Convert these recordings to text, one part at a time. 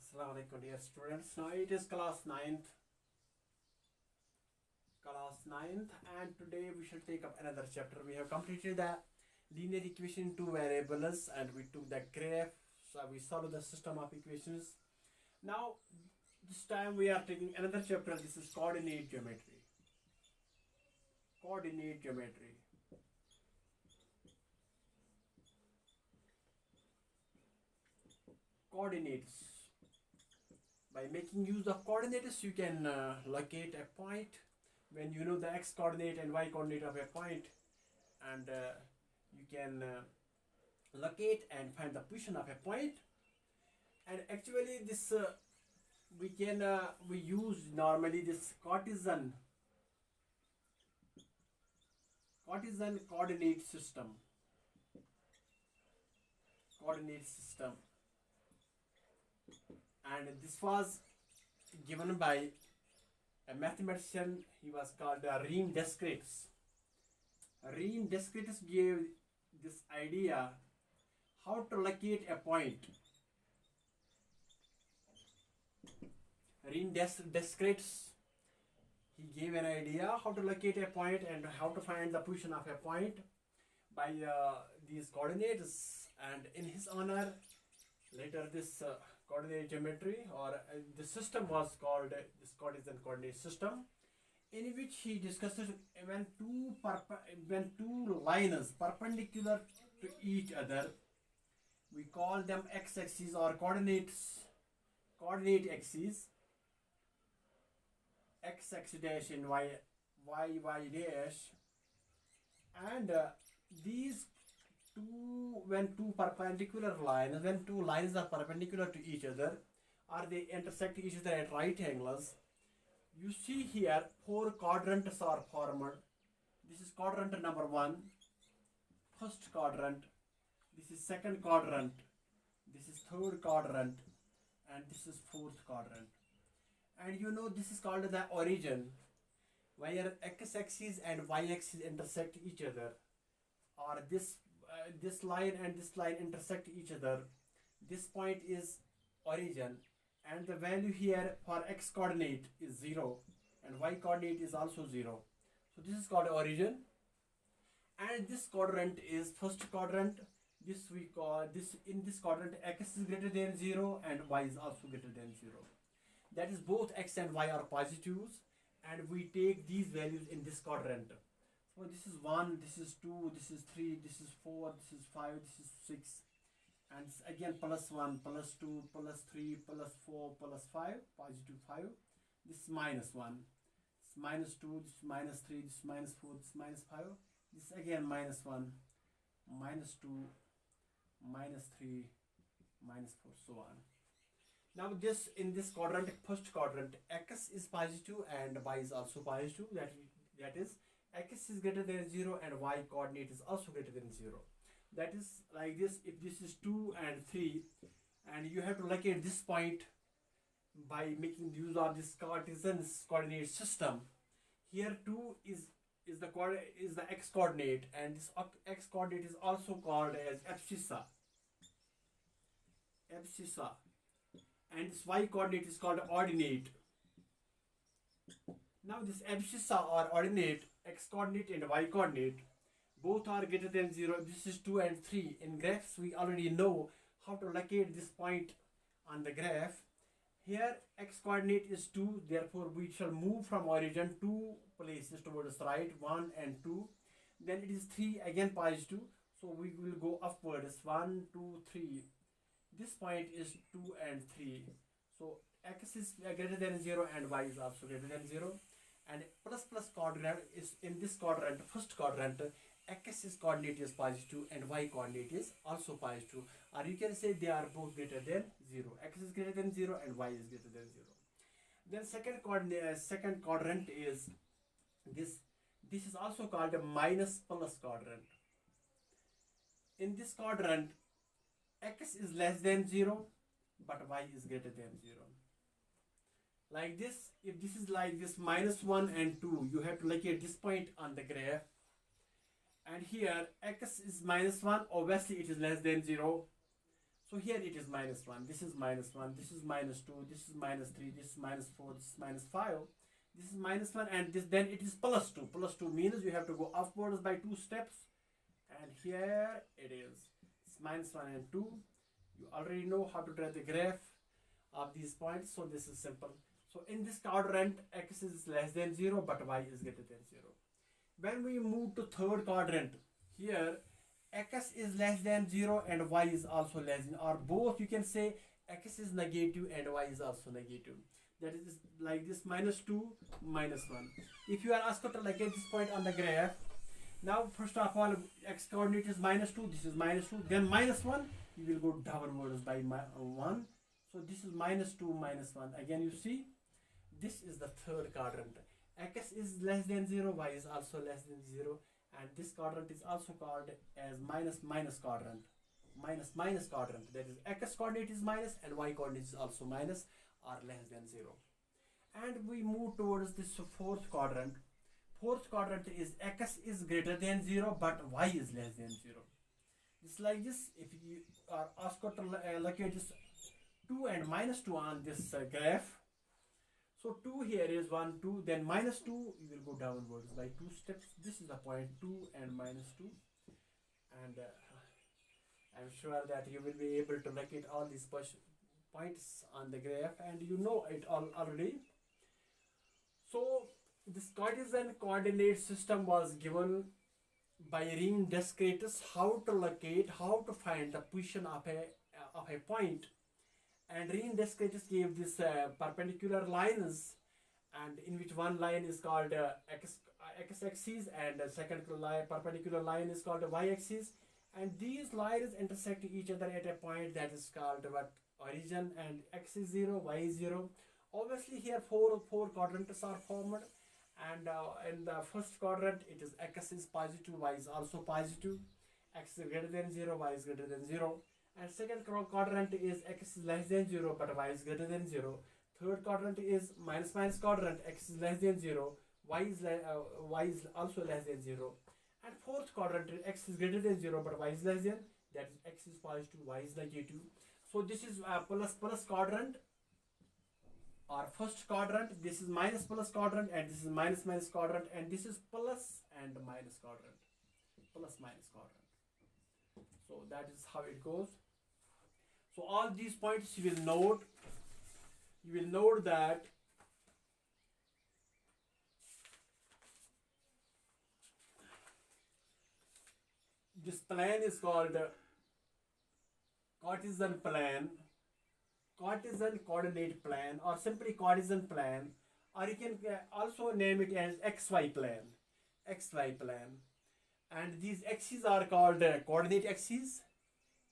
Assalamu alaikum dear students. Now it is class ninth, and today we shall take up another chapter. We have completed the linear equation in two variables and we took the graph, so we solved the system of equations. Now this time we are taking another chapter. This is coordinate geometry. Coordinate geometry. Coordinates. By making use of coordinates, you can locate a point when you know the x coordinate and y coordinate of a point, and you can locate and find the position of a point. And actually, this we use normally this Cartesian coordinate system. And this was given by a mathematician. He was called Reine Descartes. Reine Descartes gave this idea how to locate a point. Reine Descartes, he gave an idea how to locate a point and how to find the position of a point by these coordinates, and in his honor later this coordinate geometry or the system was called this Cartesian coordinate system, in which he discussed when two lines perpendicular to each other, we call them x-axis or coordinate axes, x-axis dash and y dash, and these when two lines are perpendicular to each other or they intersect each other at right angles, you see here four quadrants are formed. This is quadrant number 1, first quadrant, this is second quadrant, this is third quadrant, and this is fourth quadrant. And you know this is called the origin, where x-axis and y-axis intersect each other, or this line and this line intersect each other. This point is origin, and the value here for x coordinate is 0 and y coordinate is also 0. So this is called origin, and this quadrant is first quadrant. This we call this, in this quadrant x is greater than 0 and y is also greater than 0. That is, both x and y are positives, and we take these values in this quadrant. So this is 1, this is 2, this is 3, this is 4, this is 5, this is 6, and again plus 1, plus 2, plus 3, plus 4, plus 5, positive 5. This is minus 1, this is minus 2, this is minus 3, this is minus 4, this is minus 5. This is again minus 1, minus 2, minus 3, minus 4, so on. Now this, in this quadrant, first quadrant, x is positive and y is also positive. That is, x is greater than 0 and y coordinate is also greater than 0. That is like this. If this is 2 and 3, and you have to locate this point by making use of this Cartesian coordinate system. Here 2 is the x coordinate, and this x coordinate is also called as abscissa, and this y coordinate is called ordinate. Now this abscissa or ordinate, x coordinate and y coordinate, both are greater than 0. This is 2 and 3. In graphs we already know how to locate this point on the graph. Here x coordinate is 2, therefore we shall move from origin 2 places towards right, 1 and 2. Then it is 3, again positive, so we will go upwards, 1, 2, 3. This point is 2 and 3. So x is greater than 0 and y is also greater than 0. And plus coordinate is in this quadrant, first quadrant, x's coordinate is positive and y coordinate is also positive. Or you can say they are both greater than 0. X is greater than 0 and y is greater than 0. Then second quadrant is this. This is also called a minus plus quadrant. In this quadrant, x is less than 0, but y is greater than 0. Like this, if this is like this minus 1 and 2, you have to locate this point on the graph. And here x is minus 1, obviously it is less than 0. So here it is -1, this is -1, this is -2, this is -3, this is -4, this is -5, this is -1, and this, then it is +2. +2 means you have to go upwards by 2 steps, and here it is. It's -1 and 2. You already know how to draw the graph of these points, so this is simple. So in this quadrant, x is less than 0, but y is greater than 0. When we move to third quadrant, here x is less than 0 and y is also less than, or both, you can say x is negative and y is also negative. That is like this, -2, -1. If you are asked to locate this point on the graph, now first of all, x coordinate is -2, this is -2, then -1, you will go downwards by 1. So this is -2, -1. Again, you see, this is the third quadrant. X is less than 0, y is also less than 0, and this quadrant is also called as minus quadrant. Minus quadrant. That is, x coordinate is minus and y coordinate is also minus or less than 0. And we move towards this fourth quadrant. Fourth quadrant is x is greater than 0, but y is less than 0. It's like this. If you are asked to locate this 2 and -2 on this graph, so 2 here is 1, 2, then -2, you will go downwards by 2 steps. This is the point 2 and -2. And I'm sure that you will be able to locate all these points on the graph, and you know it already. So this Cartesian coordinate system was given by Descartes, how to locate, how to find the position of a point. And Descartes gave this perpendicular lines, and in which one line is called x-axis and the second perpendicular line is called y-axis, and these lines intersect each other at a point that is called what, origin, and x is 0, y is 0. Obviously here four quadrants are formed, and in the first quadrant it is x is positive, y is also positive, x is greater than 0, y is greater than 0. And second quadrant is x is less than 0, but y is greater than 0. Third quadrant is minus quadrant, x is less than 0, y is also less than 0. And fourth quadrant is x is greater than 0, but y is less than, that is x is positive, y is negative. So this is plus quadrant, or first quadrant. This is plus quadrant, and this is minus quadrant, and this is plus and minus quadrant. Plus minus quadrant. So that is how it goes. So all these points you will note. You will note that this plan is called Cartesian plan, Cartesian coordinate plan, or simply Cartesian plan, or you can also name it as XY plan. XY plan. And these axes are called coordinate axes,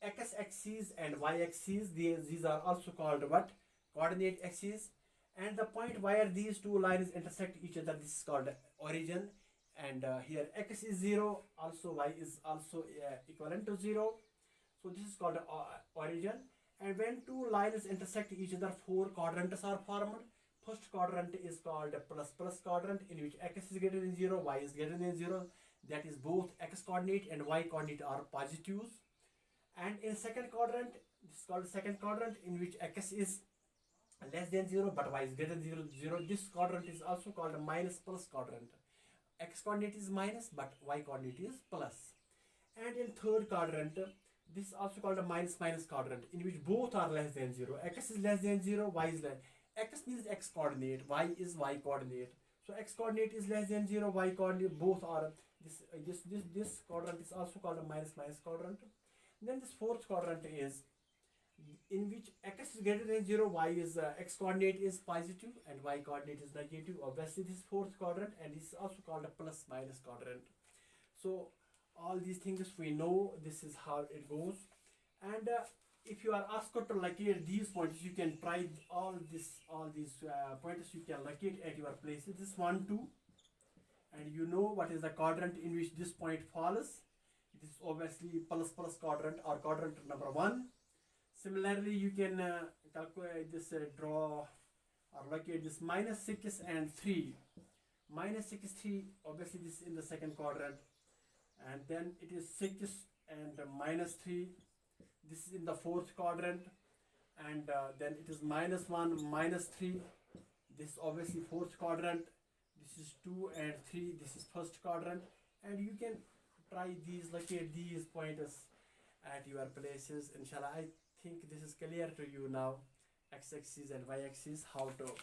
x-axis and y-axis. These are also called what? Coordinate axes. And the point where these two lines intersect each other, this is called origin. And here x is 0, also y is also equivalent to 0. So this is called origin. And when two lines intersect each other, four quadrants are formed. First quadrant is called plus quadrant, in which x is greater than 0, y is greater than 0. That is, both x coordinate and y coordinate are positives. And in second quadrant, this is called second quadrant, in which x is less than 0, but y is greater than 0. This quadrant is also called a plus quadrant. X coordinate is minus, but y coordinate is plus. And in third quadrant, this is also called a minus quadrant, in which both are less than 0. X is less than 0, y is less. X means x coordinate, y is y coordinate. So x coordinate is less than 0, y coordinate, both are. This quadrant is also called a minus quadrant. Then this fourth quadrant is in which x is greater than 0, y is x coordinate is positive and y coordinate is negative. Obviously this fourth quadrant, and this is also called a plus minus quadrant. So all these things we know, this is how it goes. And if you are asked to locate these points, you can try all these points you can locate at your places. This 1, 2, and you know what is the quadrant in which this point falls. This is obviously plus quadrant, or quadrant number 1. Similarly, you can calculate this, draw or locate this -6 and 3. -6, 3, obviously this is in the second quadrant, and then it is 6 and -3. This is in the fourth quadrant, and then it is -1, -3. This is obviously fourth quadrant. This is 2 and 3. This is first quadrant, and you can try these, locate these pointers at your places. Inshallah, I think this is clear to you now. X-axis and y-axis, how to,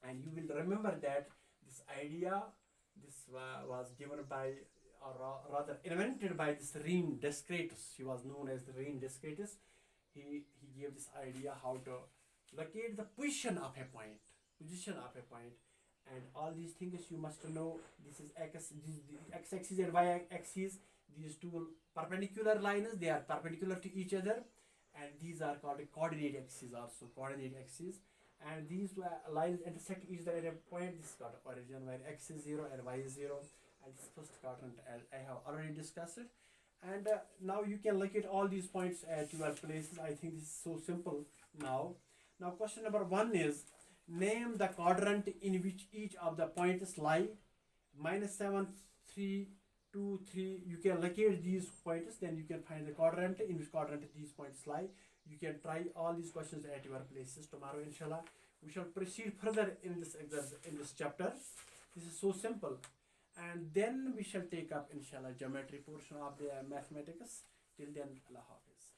and you will remember that this idea, this was given by, or rather invented by, this Rene Descartes. He was known as the Rene Descartes. He gave this idea how to locate the position of a point, and all these things you must know. This is x-axis and y-axis. These two perpendicular lines, they are perpendicular to each other, and these are called coordinate axes also, and these lines intersect each other at a point. This is called origin, where x is 0 and y is 0, and this first quadrant, as I have already discussed it. And now you can locate all these points at your places. I think this is so simple now. Now question number 1 is, name the quadrant in which each of the points lie. -7, 3, 2, 3. You can locate these points, then you can find the quadrant in which quadrant these points lie. You can try all these questions at your places. Tomorrow, inshallah, we shall proceed further in this chapter. This is so simple, and then we shall take up, inshallah, geometry portion of the mathematics. Till then, Allah Hafiz.